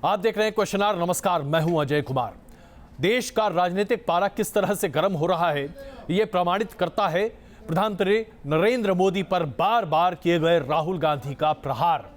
आप देख रहे हैं क्वेश्चन आवर। नमस्कार, मैं हूं अजय कुमार। देश का राजनीतिक पारा किस तरह से गर्म हो रहा है, यह प्रमाणित करता है प्रधानमंत्री नरेंद्र मोदी पर बार बार किए गए राहुल गांधी का प्रहार।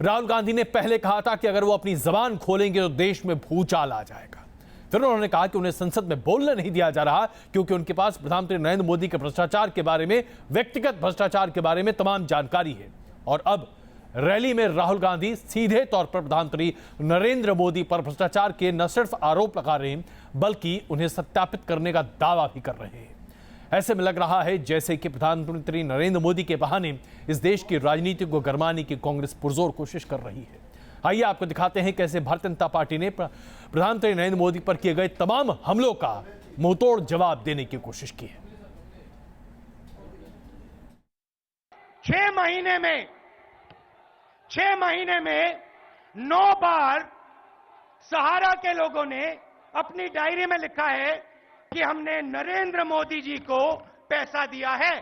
राहुल गांधी ने पहले कहा था कि अगर वो अपनी जबान खोलेंगे तो देश में भूचाल आ जाएगा। फिर उन्होंने कहा कि उन्हें संसद में बोलने नहीं दिया जा रहा क्योंकि उनके पास प्रधानमंत्री नरेंद्र मोदी के भ्रष्टाचार के बारे में, व्यक्तिगत भ्रष्टाचार के बारे में तमाम जानकारी है। और अब रैली में राहुल गांधी सीधे तौर पर प्रधानमंत्री नरेंद्र मोदी पर भ्रष्टाचार के न सिर्फ आरोप लगा रहे हैं बल्कि उन्हें सत्यापित करने का दावा भी कर रहे हैं। ऐसे में लग रहा है जैसे कि प्रधानमंत्री नरेंद्र मोदी के बहाने इस देश की राजनीति को गरमाने की कांग्रेस पुरजोर कोशिश कर रही है। आइए आपको दिखाते हैं कैसे भारतीय जनता पार्टी ने प्रधानमंत्री नरेंद्र मोदी पर किए गए तमाम हमलों का मुंहतोड़ जवाब देने की कोशिश की है। 6 महीने में 9 बार सहारा के लोगों ने अपनी डायरी में लिखा है कि हमने नरेंद्र मोदी जी को पैसा दिया है।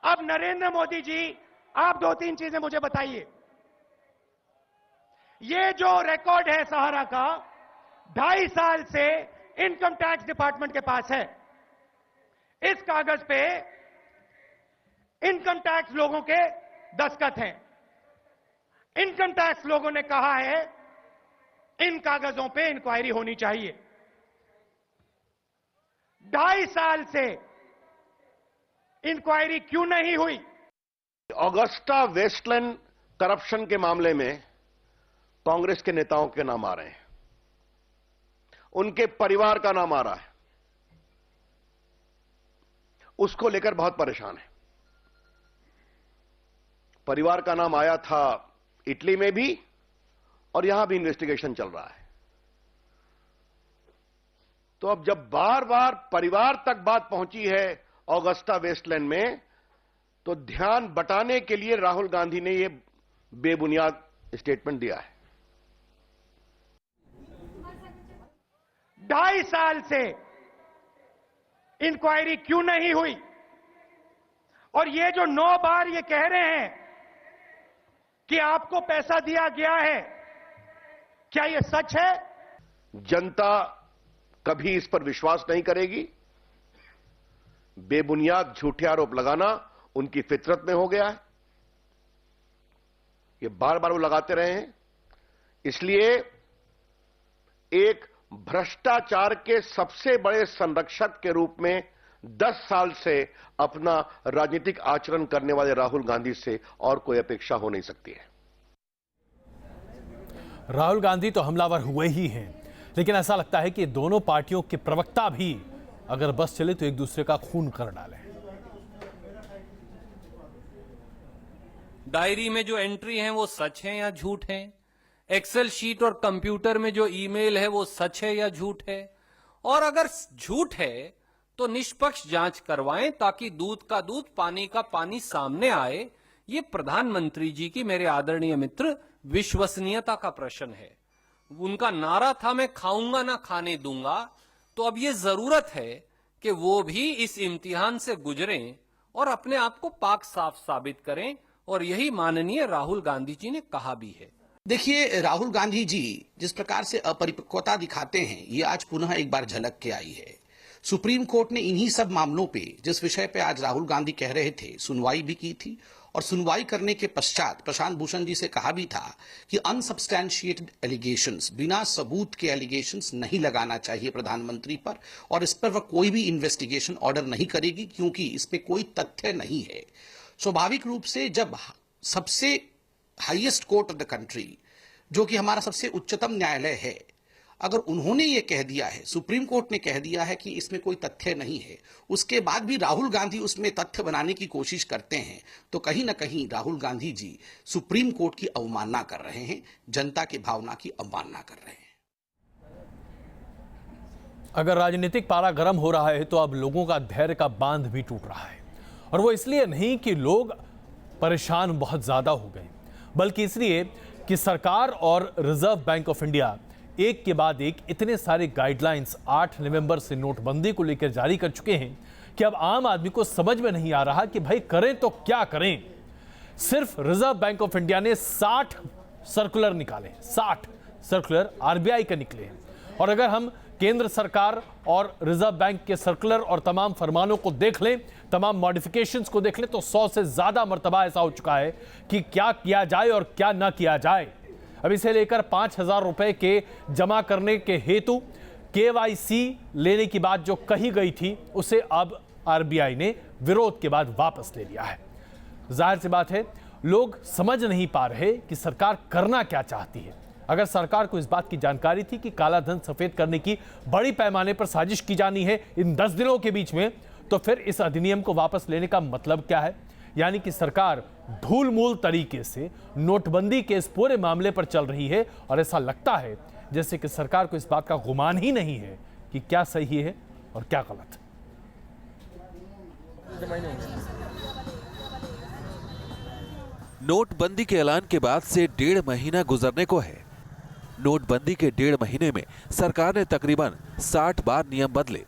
अब नरेंद्र मोदी जी, आप 2-3 चीजें मुझे बताइए। ये जो रिकॉर्ड है सहारा का, 2.5 साल से इनकम टैक्स डिपार्टमेंट के पास है। इस कागज पे इनकम टैक्स लोगों के दस्तखत हैं। इनकम टैक्स लोगों ने कहा है इन कागजों पे इंक्वायरी होनी चाहिए। 2.5 साल से इंक्वायरी क्यों नहीं हुई? ऑगस्टा वेस्टलैंड करप्शन के मामले में कांग्रेस के नेताओं के नाम आ रहे हैं, उनके परिवार का नाम आ रहा है। उसको लेकर बहुत परेशान है। परिवार का नाम आया था इटली में भी और यहां भी इन्वेस्टिगेशन चल रहा है। तो अब जब बार बार परिवार तक बात पहुंची है ऑगस्टा वेस्टलैंड में, तो ध्यान बटाने के लिए राहुल गांधी ने यह बेबुनियाद स्टेटमेंट दिया है। 2.5 साल से इंक्वायरी क्यों नहीं हुई? और ये जो 9 बार ये कह रहे हैं कि आपको पैसा दिया गया है, क्या यह सच है? जनता कभी इस पर विश्वास नहीं करेगी। बेबुनियाद झूठे आरोप लगाना उनकी फितरत में हो गया है। ये बार बार वो लगाते रहे हैं। इसलिए एक भ्रष्टाचार के सबसे बड़े संरक्षक के रूप में 10 साल से अपना राजनीतिक आचरण करने वाले राहुल गांधी से और कोई अपेक्षा हो नहीं सकती है। राहुल गांधी तो हमलावर हुए ही हैं, लेकिन ऐसा लगता है कि दोनों पार्टियों के प्रवक्ता भी अगर बस चले तो एक दूसरे का खून कर डालें। डायरी में जो एंट्री है वो सच है या झूठ है? एक्सेल शीट और कंप्यूटर में जो ईमेल है वो सच है या झूठ है? और अगर झूठ है तो निष्पक्ष जांच करवाएं ताकि दूध का दूध, पानी का पानी सामने आए। ये प्रधानमंत्री जी की, मेरे आदरणीय मित्र, विश्वसनीयता का प्रश्न है। उनका नारा था मैं खाऊंगा ना खाने दूंगा। तो अब ये जरूरत है कि वो भी इस इम्तिहान से गुजरें और अपने आप को पाक साफ साबित करें। और यही माननीय राहुल गांधी जी ने कहा भी है। देखिए, राहुल गांधी जी जिस प्रकार से अपरिपक्वता दिखाते हैं, ये आज पुनः एक बार झलक के आई है। सुप्रीम कोर्ट ने इन्हीं सब मामलों पे, जिस विषय पे आज राहुल गांधी कह रहे थे, सुनवाई भी की थी। और सुनवाई करने के पश्चात प्रशांत भूषण जी से कहा भी था कि अनसब्सटैंशिएटेड एलिगेशंस, बिना सबूत के एलिगेशंस नहीं लगाना चाहिए प्रधानमंत्री पर, और इस पर वह कोई भी इन्वेस्टिगेशन ऑर्डर नहीं करेगी क्योंकि इस पे कोई तथ्य नहीं है। स्वाभाविक रूप से जब सबसे highest court of the country, जो कि हमारा सबसे उच्चतम न्यायालय है, अगर उन्होंने ये कह दिया है, सुप्रीम कोर्ट ने कह दिया है कि इसमें कोई तथ्य नहीं है, उसके बाद भी राहुल गांधी उसमें तथ्य बनाने की कोशिश करते हैं, तो कहीं ना कहीं राहुल गांधी जी सुप्रीम कोर्ट की अवमानना कर रहे हैं, जनता की भावना की अवमानना कर रहे हैं। अगर राजनीतिक पारा गर्म हो रहा है तो अब लोगों का धैर्य का बांध भी टूट रहा है। और वो इसलिए नहीं कि लोग परेशान बहुत ज्यादा हो गए, बल्कि इसलिए कि सरकार और रिजर्व बैंक ऑफ इंडिया एक के बाद एक इतने सारे गाइडलाइंस 8 नवंबर से नोटबंदी को लेकर जारी कर चुके हैं कि अब आम आदमी को समझ में नहीं आ रहा कि भाई करें तो क्या करें। सिर्फ रिजर्व बैंक ऑफ इंडिया ने 60 सर्कुलर निकाले, 60 सर्कुलर आरबीआई के निकले हैं। और अगर हम केंद्र सरकार और रिजर्व बैंक के सर्कुलर और तमाम फरमानों को देख लें, तमाम मॉडिफिकेशंस को देख लें, तो 100 से ज्यादा मर्तबा ऐसा हो चुका है कि क्या किया जाए और क्या ना किया जाए। अब इसे लेकर 5,000 रुपए के जमा करने के हेतु केवाईसी लेने की बात जो कही गई थी, उसे अब आरबीआई ने विरोध के बाद वापस ले लिया है। जाहिर सी बात है, लोग समझ नहीं पा रहे कि सरकार करना क्या चाहती है। अगर सरकार को इस बात की जानकारी थी कि काला धन सफेद करने की बड़ी पैमाने पर साजिश की जानी है इन 10 दिनों के बीच में, तो फिर इस अधिनियम को वापस लेने का मतलब क्या है? यानी कि सरकार ढूलमूल तरीके से नोटबंदी के इस पूरे मामले पर चल रही है और ऐसा लगता है जैसे कि सरकार को इस बात का गुमान ही नहीं है कि क्या सही है और क्या गलत। नोटबंदी के ऐलान के बाद से 1.5 महीना गुजरने को है। नोटबंदी के 1.5 महीने में सरकार ने तकरीबन 60 बार नियम बदले।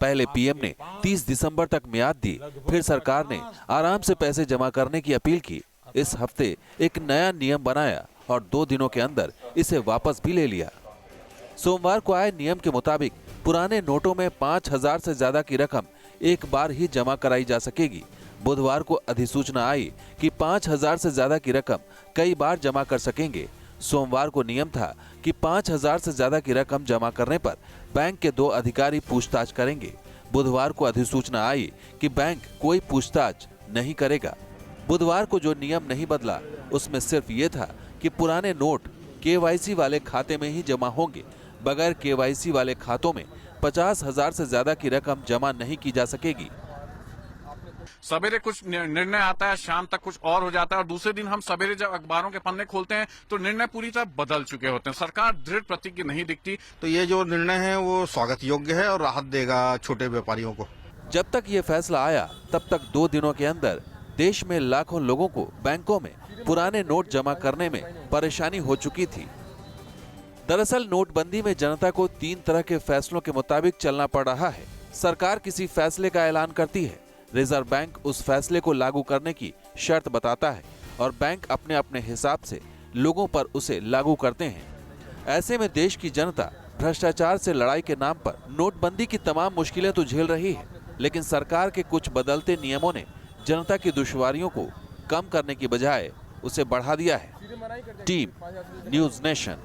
पहले पीएम ने 30 दिसंबर तक मियाद दी, फिर सरकार ने आराम से पैसे जमा करने की अपील की। इस हफ्ते एक नया नियम बनाया और 2 दिनों के अंदर इसे वापस भी ले लिया। सोमवार को आए नियम के मुताबिक पुराने नोटों में 5,000 से ज्यादा की रकम एक बार ही जमा कराई जा सकेगी। बुधवार को अधिसूचना आई कि 5,000 से ज्यादा की रकम कई बार जमा कर सकेंगे। सोमवार को नियम था कि 5,000 से ज्यादा की रकम जमा करने पर बैंक के 2 अधिकारी पूछताछ करेंगे। बुधवार को अधिसूचना आई कि बैंक कोई पूछताछ नहीं करेगा। बुधवार को जो नियम नहीं बदला उसमें सिर्फ ये था कि पुराने नोट केवाईसी वाले खाते में ही जमा होंगे। बगैर केवाईसी वाले खातों में 50,000 से ज्यादा की रकम जमा नहीं की जा सकेगी। सवेरे कुछ निर्णय आता है, शाम तक कुछ और हो जाता है और दूसरे दिन हम सवेरे जब अखबारों के पन्ने खोलते हैं तो निर्णय पूरी तरह बदल चुके होते हैं। सरकार दृढ़ प्रतिज्ञ नहीं दिखती। तो ये जो निर्णय है वो स्वागत योग्य है और राहत देगा छोटे व्यापारियों को। जब तक ये फैसला आया तब तक 2 दिनों के अंदर देश में लाखों लोगों को बैंकों में पुराने नोट जमा करने में परेशानी हो चुकी थी। दरअसल नोटबंदी में जनता को 3 तरह के फैसलों के मुताबिक चलना पड़ रहा है। सरकार किसी फैसले का ऐलान करती है, रिजर्व बैंक उस फैसले को लागू करने की शर्त बताता है और बैंक अपने अपने हिसाब से लोगों पर उसे लागू करते हैं। ऐसे में देश की जनता भ्रष्टाचार से लड़ाई के नाम पर नोटबंदी की तमाम मुश्किलें तो झेल रही है, लेकिन सरकार के कुछ बदलते नियमों ने जनता की दुश्वारियों को कम करने की बजाय उसे बढ़ा दिया है। Team news nation.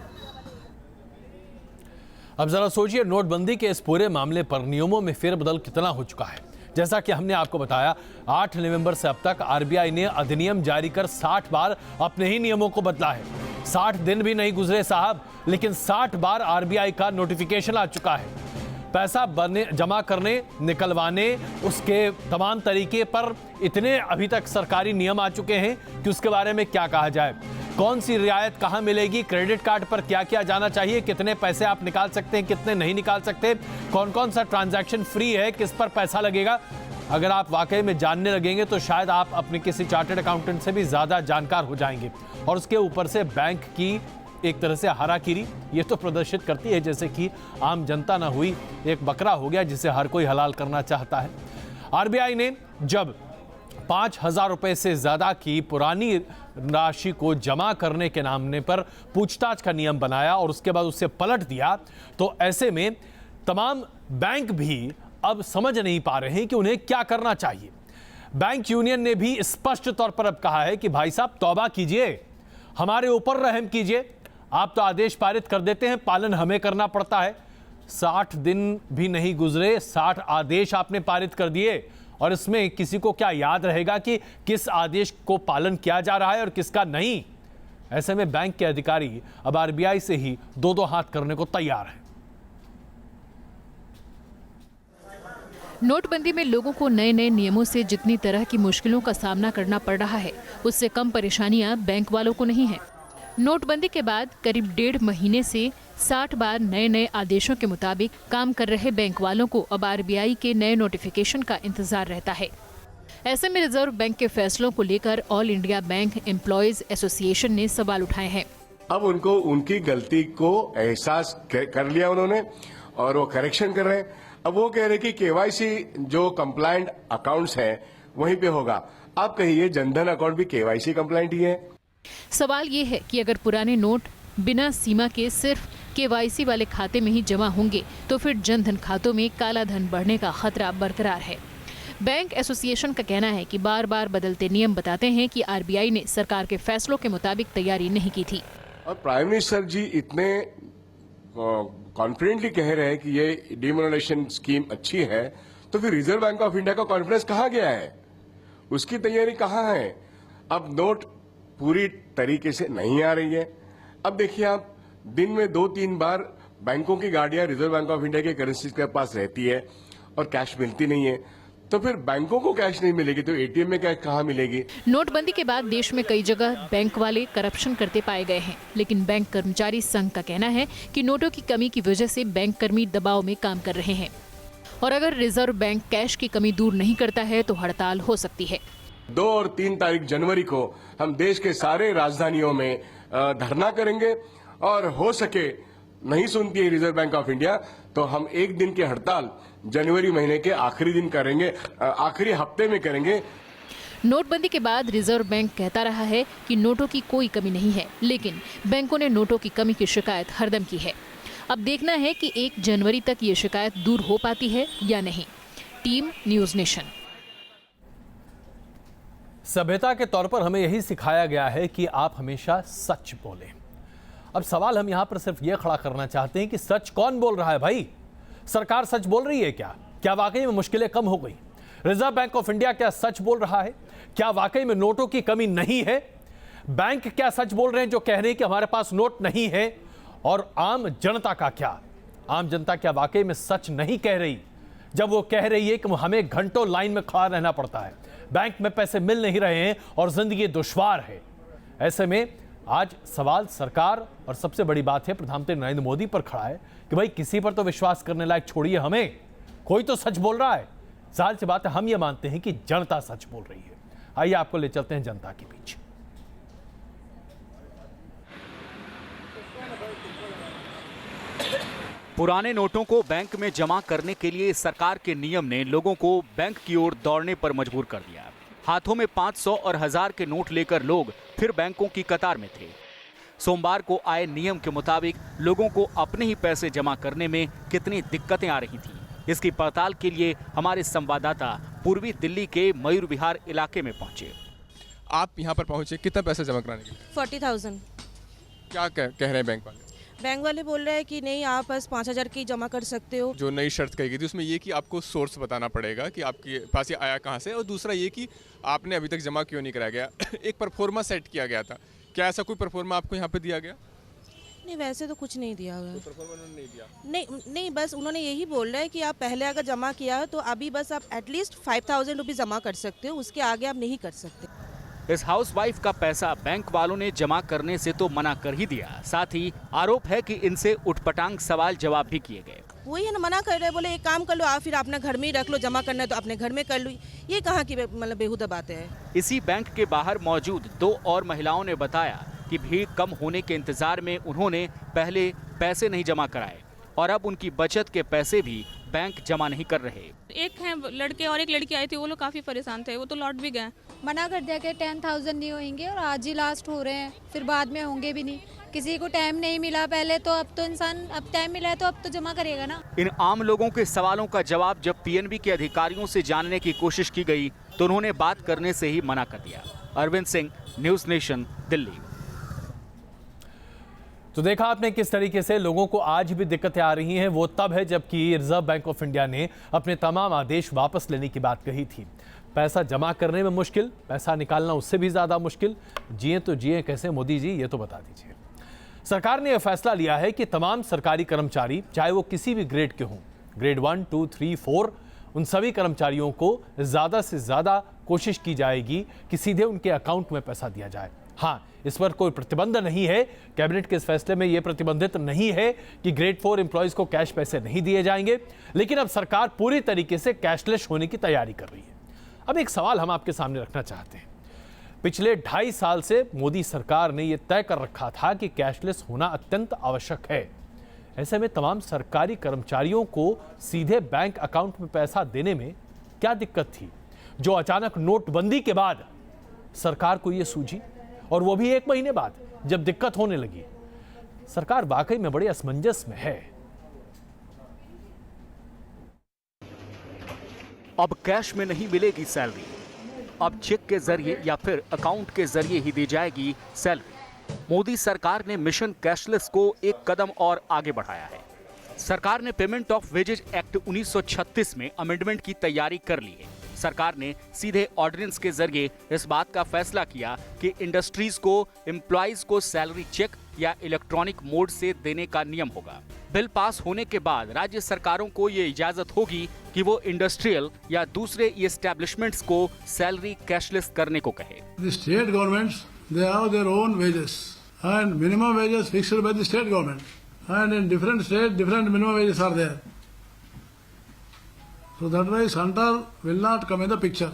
अब जरा सोचिए, नोटबंदी के इस पूरे मामले पर नियमों में फेरबदल कितना हो चुका है। जैसा कि हमने आपको बताया, 8 नवंबर से अब तक आरबीआई ने अधिनियम जारी कर 60 बार अपने ही नियमों को बदला है। 60 दिन भी नहीं गुजरे साहब, लेकिन 60 बार आरबीआई का नोटिफिकेशन आ चुका है। पैसा जमा करने, निकलवाने, उसके तमाम तरीके पर इतने अभी तक सरकारी नियम आ चुके हैं कि उसके बारे में क्या कहा जाए। कौन सी रियायत कहां मिलेगी, क्रेडिट कार्ड पर क्या क्या जाना चाहिए, कितने पैसे आप निकाल सकते हैं, कितने नहीं निकाल सकते, कौन कौन सा ट्रांजैक्शन फ्री है, किस पर पैसा लगेगा। अगर आप वाकई में जानने लगेंगे तो शायद आप अपने किसी चार्टर्ड अकाउंटेंट से भी ज्यादा जानकार हो जाएंगे। और उसके ऊपर से बैंक की एक तरह से हाराकीरी ये तो प्रदर्शित करती है जैसे कि आम जनता ना हुई एक बकरा हो गया जिसे हर कोई हलाल करना चाहता है। आरबीआई ने जब 5,000 रुपए से ज्यादा की पुरानी राशि को जमा करने के नाम पर पूछताछ का नियम बनाया और उसके बाद उससे पलट दिया, तो ऐसे में तमाम बैंक भी अब समझ नहीं पा रहे हैं कि उन्हें क्या करना चाहिए। बैंक यूनियन ने भी स्पष्ट तौर पर अब कहा है कि भाई साहब तौबा कीजिए, हमारे ऊपर रहम कीजिए। आप तो आदेश पारित कर देते हैं, पालन हमें करना पड़ता है। 60 दिन भी नहीं गुजरे, 60 आदेश आपने पारित कर दिए और इसमें किसी को क्या याद रहेगा कि किस आदेश को पालन किया जा रहा है और किसका नहीं। ऐसे में बैंक के अधिकारी अब आरबीआई से ही 2-2 हाथ करने को तैयार हैं। नोटबंदी में लोगों को नए नए नियमों से जितनी तरह की मुश्किलों का सामना करना पड़ रहा है, उससे कम परेशानियां बैंक वालों को नहीं है। नोटबंदी के बाद करीब 1.5 महीने से 60 बार नए नए आदेशों के मुताबिक काम कर रहे बैंक वालों को अब आरबीआई के नए नोटिफिकेशन का इंतजार रहता है। ऐसे में रिजर्व बैंक के फैसलों को लेकर all India bank employees association ने सवाल उठाए हैं। अब उनको उनकी गलती को एहसास कर लिया उन्होंने और वो करेक्शन कर रहे हैं। अब वो कह रहे कि केवाईसी जो कंप्लायंट अकाउंट्स हैं वहीं पे होगा। आप कहिए जनधन अकाउंट भी केवाईसी कंप्लायंट ही है। सवाल ये है कि अगर पुराने नोट बिना सीमा के सिर्फ KYC वाले खाते में ही जमा होंगे तो फिर जनधन खातों में काला धन बढ़ने का खतरा बरकरार है। बैंक एसोसिएशन का कहना है कि बार बार बदलते नियम बताते हैं कि RBI ने सरकार के फैसलों के मुताबिक तैयारी नहीं की थी। और प्राइम मिनिस्टर जी इतने कॉन्फिडेंटली कह रहे हैं कि ये डिमोनेटाइजेशन स्कीम अच्छी है, तो फिर रिजर्व बैंक ऑफ इंडिया का कॉन्फिडेंस कहाँ गया है? उसकी तैयारी कहाँ है? अब नोट पूरी तरीके से नहीं आ रही है। अब देखिए आप, दिन में 2-3 बार बैंकों की गाड़ियां रिजर्व बैंक ऑफ इंडिया के करेंसी के पास रहती है और कैश मिलती नहीं है, तो फिर बैंकों को कैश नहीं मिलेगी तो एटीएम में कैश कहाँ मिलेगी? नोटबंदी के बाद देश में कई जगह बैंक वाले करप्शन करते पाए गए हैं, लेकिन बैंक कर्मचारी संघ का कहना है कि नोटों की कमी की वजह से बैंक कर्मी दबाव में काम कर रहे हैं और अगर रिजर्व बैंक कैश की कमी दूर नहीं करता है तो हड़ताल हो सकती है। 2 और 3 तारीख जनवरी को हम देश के सारे राजधानियों में धरना करेंगे और हो सके नहीं सुनती है रिजर्व बैंक ऑफ इंडिया तो हम 1 दिन की हड़ताल जनवरी महीने के आखिरी दिन करेंगे, आखिरी हफ्ते में करेंगे। नोटबंदी के बाद रिजर्व बैंक कहता रहा है कि नोटों की कोई कमी नहीं है, लेकिन बैंकों ने नोटों की कमी की शिकायत हरदम की है। अब देखना है कि 1 जनवरी तक ये शिकायत दूर हो पाती है या नहीं। Team news nation. सभ्यता के तौर पर हमें यही सिखाया गया है कि आप हमेशा सच बोलें। अब सवाल हम यहां पर सिर्फ ये खड़ा करना चाहते हैं कि सच कौन बोल रहा है भाई? सरकार सच बोल रही है क्या? क्या वाकई में मुश्किलें कम हो गई? रिजर्व बैंक ऑफ इंडिया क्या सच बोल रहा है? क्या वाकई में नोटों की कमी नहीं है? बैंक क्या सच बोल रहे हैं जो कह रहे हैं कि हमारे पास नोट नहीं है? और आम जनता का क्या? आम जनता क्या वाकई में सच नहीं कह रही जब वो कह रही है कि हमें घंटों लाइन में खड़ा रहना पड़ता है, बैंक में पैसे मिल नहीं रहे हैं और जिंदगी दुश्वार है? ऐसे में आज सवाल सरकार और सबसे बड़ी बात है प्रधानमंत्री नरेंद्र मोदी पर खड़ा है कि भाई किसी पर तो विश्वास करने लायक छोड़िए, हमें कोई तो सच बोल रहा है। जाहिर सी बात है हम ये मानते हैं कि जनता सच बोल रही है। आइए आपको ले चलते हैं जनता के बीच। पुराने नोटों को बैंक में जमा करने के लिए सरकार के नियम ने लोगों को बैंक की ओर दौड़ने पर मजबूर कर दिया। हाथों में 500 और 1000 के नोट लेकर लोग फिर बैंकों की कतार में थे। सोमवार को आए नियम के मुताबिक लोगों को अपने ही पैसे जमा करने में कितनी दिक्कतें आ रही थीं, इसकी पड़ताल के लिए हमारे संवाददाता पूर्वी दिल्ली के मयूर विहार इलाके में पहुंचे। आप यहां पर पहुंचे, कितना पैसा जमा कराने के लिए? 40,000। क्या कह रहे हैं बैंक वाले? बैंक वाले बोल रहे हैं कि नहीं, आप बस 5,000 की जमा कर सकते हो। जो नई शर्त कही गई थी उसमें ये कि आपको सोर्स बताना पड़ेगा कि आपके पास ये आया कहाँ से, और दूसरा ये कि आपने अभी तक जमा क्यों नहीं कराया गया। एक परफॉर्मा सेट किया गया था, क्या ऐसा कोई परफॉर्मा आपको यहाँ पे दिया गया? नहीं, वैसे तो कुछ नहीं दिया हुआ है। परफॉर्मा उन्होंने नहीं दिया? नहीं, बस उन्होंने यही बोल रहा है कि आप पहले अगर जमा किया है तो अभी बस आप एटलीस्ट 5,000 रुपये जमा कर सकते हो, उसके आगे आप नहीं कर सकते। इस हाउसवाइफ का पैसा बैंक वालों ने जमा करने से तो मना कर ही दिया, साथ ही आरोप है कि इनसे उठपटांग सवाल जवाब भी किए गए। वही है ना, मना कर रहे हैं, बोले एक काम कर लो आप, फिर अपना घर में ही रख लो, जमा करना है तो अपने घर में कर लो। ये कहाँ की मतलब बेहुदा बातें हैं। इसी बैंक के बाहर मौजूद 2 और महिलाओं ने बताया कि भीड़ कम होने के इंतजार में उन्होंने पहले पैसे नहीं जमा कराए और अब उनकी बचत के पैसे भी बैंक जमा नहीं कर रहे। एक है लड़के और एक लड़की आई थी, वो लोग काफी परेशान थे, वो तो लौट भी गए। मना कर दिया कि 10,000 नहीं होंगे और आज ही लास्ट हो रहे हैं, फिर बाद में होंगे भी नहीं। किसी को टाइम नहीं मिला पहले, तो अब तो इंसान, अब टाइम मिला है तो अब तो जमा करेगा ना। इन आम लोगों के सवालों का जवाब जब पीएनबी के अधिकारियों से जानने की कोशिश की गई तो उन्होंने बात करने से ही मना कर दिया। Arvind Singh, News Nation, Delhi. तो देखा आपने किस तरीके से लोगों को आज भी दिक्कतें आ रही हैं। वो तब है जबकि रिजर्व बैंक ऑफ इंडिया ने अपने तमाम आदेश वापस लेने की बात कही थी। पैसा जमा करने में मुश्किल, पैसा निकालना उससे भी ज्यादा मुश्किल। जिए तो जिए कैसे मोदी जी, ये तो बता दीजिए। सरकार ने यह फैसला लिया है कि तमाम सरकारी कर्मचारी, चाहे वो किसी भी ग्रेड के हों, ग्रेड 1, 2, 3, 4, उन सभी कर्मचारियों को ज्यादा से ज्यादा कोशिश की जाएगी कि सीधे उनके अकाउंट में पैसा दिया जाए। हाँ, इस पर कोई प्रतिबंध नहीं है। कैबिनेट के इस फैसले में यह प्रतिबंधित नहीं है कि ग्रेड 4 एम्प्लॉयज को कैश पैसे नहीं दिए जाएंगे, लेकिन अब सरकार पूरी तरीके से कैशलेस होने की तैयारी कर रही है। अब एक सवाल हम आपके सामने रखना चाहते हैं। पिछले 2.5 साल से मोदी सरकार ने यह तय कर रखा था कि कैशलेस होना अत्यंत आवश्यक है। ऐसे में तमाम सरकारी कर्मचारियों को सीधे बैंक अकाउंट में पैसा देने में क्या दिक्कत थी, जो अचानक नोटबंदी के बाद सरकार को यह सूझी, और वो भी 1 महीने बाद जब दिक्कत होने लगी। सरकार वाकई में बड़ी असमंजस में है। अब कैश में नहीं मिलेगी सैलरी, अब चेक के जरिए या फिर अकाउंट के जरिए ही दी जाएगी सैलरी। मोदी सरकार ने मिशन कैशलेस को एक कदम और आगे बढ़ाया है। सरकार ने पेमेंट ऑफ वेजेज एक्ट 1936 में अमेंडमेंट की तैयारी कर ली है। सरकार ने सीधे ऑर्डिनेंस के जरिए इस बात का फैसला किया कि इंडस्ट्रीज को एम्प्लॉइज को सैलरी चेक या इलेक्ट्रॉनिक मोड से देने का नियम होगा। बिल पास होने के बाद राज्य सरकारों को ये इजाजत होगी कि वो इंडस्ट्रियल या दूसरे एस्टैब्लिशमेंट्स को सैलरी कैशलेस करने को कहे। The state governments, they have their own wages and minimum wages fixed by the state government, and in different states different minimum wages are there. So that way center will not come in the picture.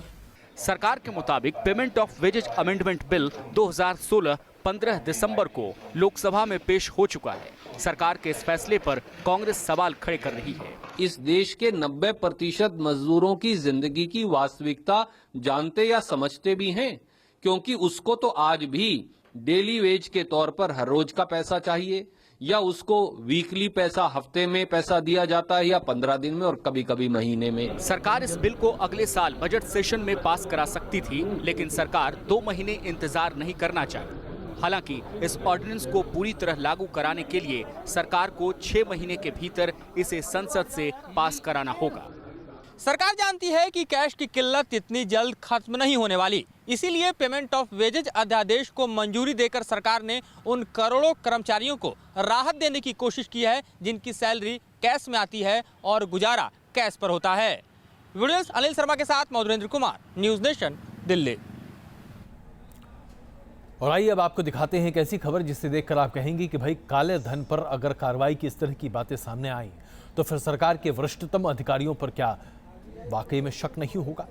सरकार के मुताबिक payment of wages amendment bill 2016 15 दिसंबर को लोकसभा में पेश हो चुका है। सरकार के इस फैसले पर कांग्रेस सवाल खड़े कर रही है। इस देश के 90% मजदूरों की जिंदगी की वास्तविकता जानते या समझते भी हैं, क्योंकि उसको तो आज भी डेली वेज के तौर पर हर रोज का पैसा चाहिए, या उसको वीकली पैसा, हफ्ते में पैसा दिया जाता है, या 15 दिन में और कभी कभी महीने में। सरकार इस बिल को अगले साल बजट सेशन में पास करा सकती थी, लेकिन सरकार 2 महीने इंतजार नहीं करना चाहती। हालांकि इस ऑर्डिनेंस को पूरी तरह लागू कराने के लिए सरकार को 6 महीने के भीतर इसे संसद से पास कराना होगा। सरकार जानती है कि कैश की किल्लत इतनी जल्द खत्म नहीं होने वाली, इसीलिए पेमेंट ऑफ वेजेज अध्यादेश को मंजूरी देकर सरकार ने उन करोड़ों कर्मचारियों को राहत देने की कोशिश की है जिनकी सैलरी कैश में आती है और गुजारा कैश पर होता है। वीडियो अनिल शर्मा के साथ मधुरेंद्र कुमार, न्यूज नेशन, दिल्ली। और आइए अब आपको दिखाते हैं एक ऐसी खबर जिसे देखकर आप कहेंगे कि भाई काले धन पर अगर कार्रवाई की इस तरह की बातें सामने आई तो फिर सरकार के वरिष्ठतम अधिकारियों पर क्या वाकई में शक नहीं होगा।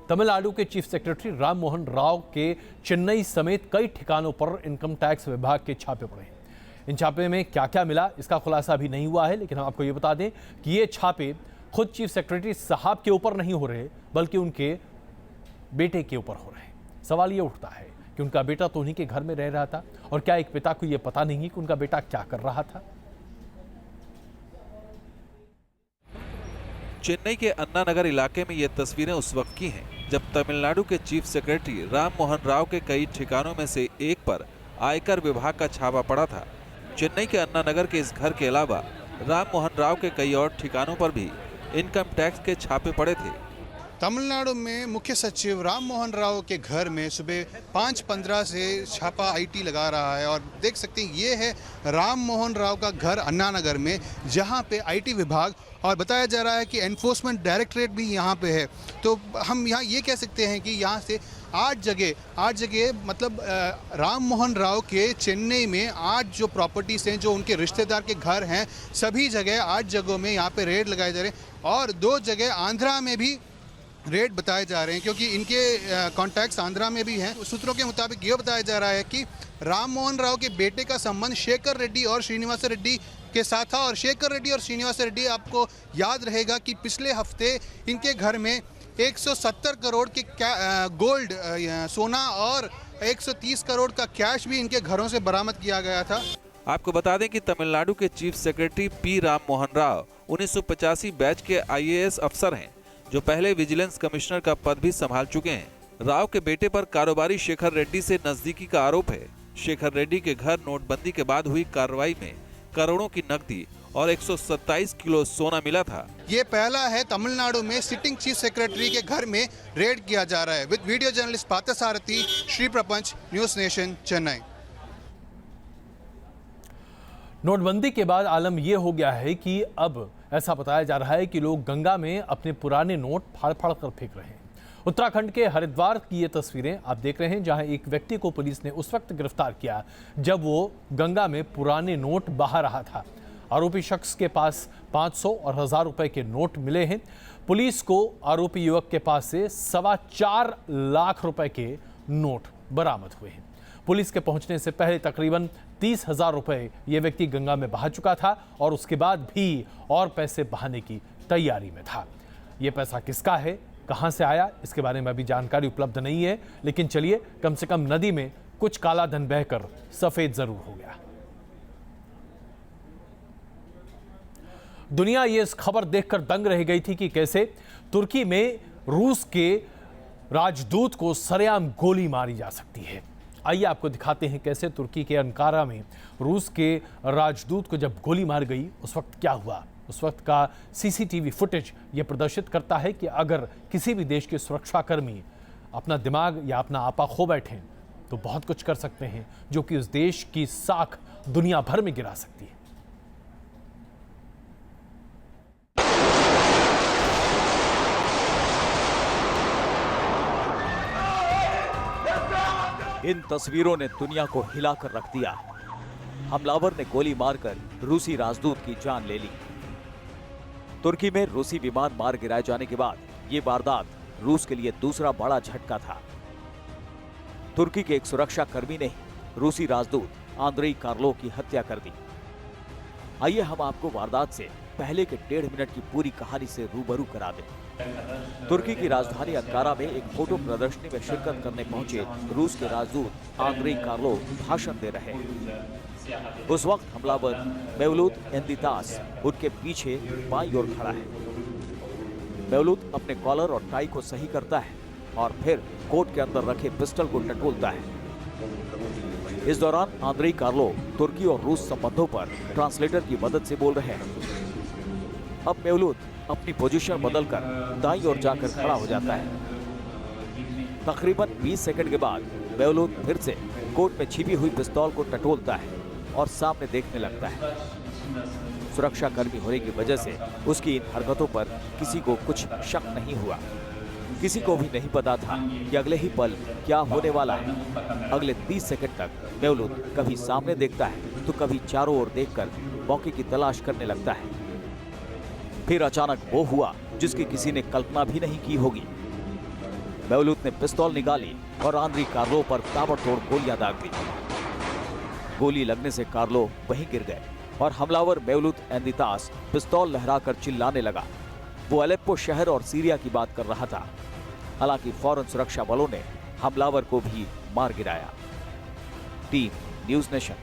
तमिलनाडु के चीफ सेक्रेटरी राम मोहन राव के चेन्नई समेत कई ठिकानों पर इनकम टैक्स विभाग के छापे पड़े हैं। इन छापे में क्या क्या मिला इसका खुलासा अभी नहीं हुआ है, लेकिन हम आपको ये बता दें कि ये छापे खुद चीफ सेक्रेटरी साहब के ऊपर नहीं हो रहे बल्कि उनके बेटे के ऊपर हो रहे हैं। सवाल ये उठता है कि उनका बेटा तो उन्हीं के घर में रह रहा था, और क्या एक पिता को यह पता नहीं कि उनका बेटा क्या कर रहा था। चेन्नई के अन्ना नगर इलाके में ये तस्वीरें उस वक्त की हैं जब तमिलनाडु के चीफ सेक्रेटरी राम मोहन राव के कई ठिकानों में से एक पर आयकर विभाग का छापा पड़ा था। चेन्नई के अन्ना नगर के इस घर के अलावा राम मोहन राव के कई और ठिकानों पर भी इनकम टैक्स के छापे पड़े थे। तमिलनाडु में मुख्य सचिव राम मोहन राव के घर में सुबह 5:15 से छापा आईटी लगा रहा है, और देख सकते हैं ये है राम मोहन राव का घर अन्ना नगर में, जहां पे आईटी विभाग, और बताया जा रहा है कि एनफोर्समेंट डायरेक्टरेट भी यहां पे है। तो हम यहां ये कह सकते हैं कि यहां से 8 जगह मतलब राम मोहन राव के चेन्नई में 8 जो प्रॉपर्टीज हैं, जो उनके रिश्तेदार के घर हैं, सभी जगह 8 जगहों में यहाँ पे रेड लगाए जा रहे हैं, और 2 जगह आंध्रा में भी रेट बताए जा रहे हैं, क्योंकि इनके कॉन्टैक्ट्स आंध्रा में भी हैं। सूत्रों के मुताबिक ये बताया जा रहा है कि राम मोहन राव के बेटे का संबंध शेखर रेड्डी और श्रीनिवास रेड्डी के साथ था, और शेखर रेड्डी और श्रीनिवास रेड्डी, आपको याद रहेगा कि पिछले हफ्ते इनके घर में 170 करोड़ के गोल्ड सोना और 130 करोड़ का कैश भी इनके घरों से बरामद किया गया था। आपको बता दें कि तमिलनाडु के chief secretary P Ram Mohan Rao 1985 batch के IAS अफसर हैं, जो पहले विजिलेंस कमिश्नर का पद भी संभाल चुके हैं। राव के बेटे पर कारोबारी शेखर रेड्डी से नजदीकी का आरोप है। शेखर रेड्डी के घर नोटबंदी के बाद हुई कार्रवाई में करोड़ों की नकदी और 127 किलो सोना मिला था। ये पहला है तमिलनाडु में सिटिंग चीफ सेक्रेटरी के घर में रेड किया जा रहा है। With video journalist Parthasarathy, Shri Prapanch, news nation, Chennai. नोटबंदी के बाद आलम यह हो गया है कि अब ऐसा बताया जा रहा है कि लोग गंगा में अपने पुराने नोट फाड़ कर फेंक रहे हैं। उत्तराखंड के हरिद्वार की ये तस्वीरें आप देख रहे हैं, जहां एक व्यक्ति को पुलिस ने उस वक्त गिरफ्तार किया जब वो गंगा में पुराने नोट बहा रहा था। आरोपी शख्स के पास 500 और 1000 रुपए के नोट मिले हैं। पुलिस को आरोपी युवक के पास से 4.25 लाख रुपए के नोट बरामद हुए हैं। पुलिस के पहुंचने से पहले तकरीबन 30,000 रुपए ये व्यक्ति गंगा में बहा चुका था और उसके बाद भी और पैसे बहाने की तैयारी में था। ये पैसा किसका है, कहां से आया, इसके बारे में अभी जानकारी उपलब्ध नहीं है, लेकिन चलिए कम से कम नदी में कुछ काला धन बहकर सफेद जरूर हो गया। दुनिया ये इस खबर देखकर दंग रह गई थी कि कैसे तुर्की में रूस के राजदूत को सरेआम गोली मारी जा सकती है। आइए आपको दिखाते हैं कैसे तुर्की के अंकारा में रूस के राजदूत को जब गोली मार गई उस वक्त क्या हुआ। उस वक्त का सीसीटीवी फुटेज ये प्रदर्शित करता है कि अगर किसी भी देश के सुरक्षाकर्मी अपना दिमाग या अपना आपा खो बैठें तो बहुत कुछ कर सकते हैं, जो कि उस देश की साख दुनिया भर में गिरा सकती है। इन तस्वीरों ने दुनिया को हिलाकर रख दिया। हमलावर ने गोली मारकर रूसी राजदूत की जान ले ली। तुर्की में रूसी विमान मार गिराए जाने के बाद ये वारदात रूस के लिए दूसरा बड़ा झटका था। तुर्की के एक सुरक्षा कर्मी ने रूसी राजदूत आंद्रेई कार्लोव की हत्या कर दी। आइए हम आपको वारदात से पहले के 1.5 मिनट की पूरी कहानी से रूबरू करा दें। तुर्की की राजधानी अंकारा में एक फोटो प्रदर्शनी में शिरकत करने पहुंचे रूस के राजदूत आंद्रेई कार्लोव भाषण दे रहे हैं। उस वक्त हमलावर मेवलूत एंदितास उनके पीछे बाईं ओर खड़ा है। मेवलूत अपने कॉलर और टाई को सही करता है और फिर कोट के अंदर रखे पिस्टल को टटोलता है। इस दौरान आंद्रेई कार्लोव तुर्की और रूस संबंधों पर ट्रांसलेटर की मदद से बोल रहे हैं। अब मेवलूत अपनी पोजीशन बदलकर दाईं ओर जाकर खड़ा हो जाता है। तकरीबन 20 सेकंड के बाद मेवलूत फिर से कोट में छिपी हुई पिस्तौल को टटोलता है और सामने देखने लगता है। सुरक्षा कर्मी होने की वजह से उसकी इन हरकतों पर किसी को कुछ शक नहीं हुआ। किसी को भी नहीं पता था कि अगले ही पल क्या होने वाला है। अगले 30 सेकंड तक मेवलूत कभी सामने देखता है तो कभी चारों ओर देखकर मौके की तलाश करने लगता है। फिर अचानक वो हुआ जिसकी किसी ने कल्पना भी नहीं की होगी। मेवलूत ने पिस्तौल निकाली और आंद्रेई कार्लोव पर ताबड़तोड़ गोलियां दाग दी। गोली लगने से कार्लोव वहीं गिर गए और हमलावर मेवलूत एंदितास पिस्तौल लहराकर चिल्लाने लगा। वो अलेप्पो शहर और सीरिया की बात कर रहा था। हालांकि फौरन सुरक्षा बलों ने हमलावर को भी मार गिराया। Team news nation.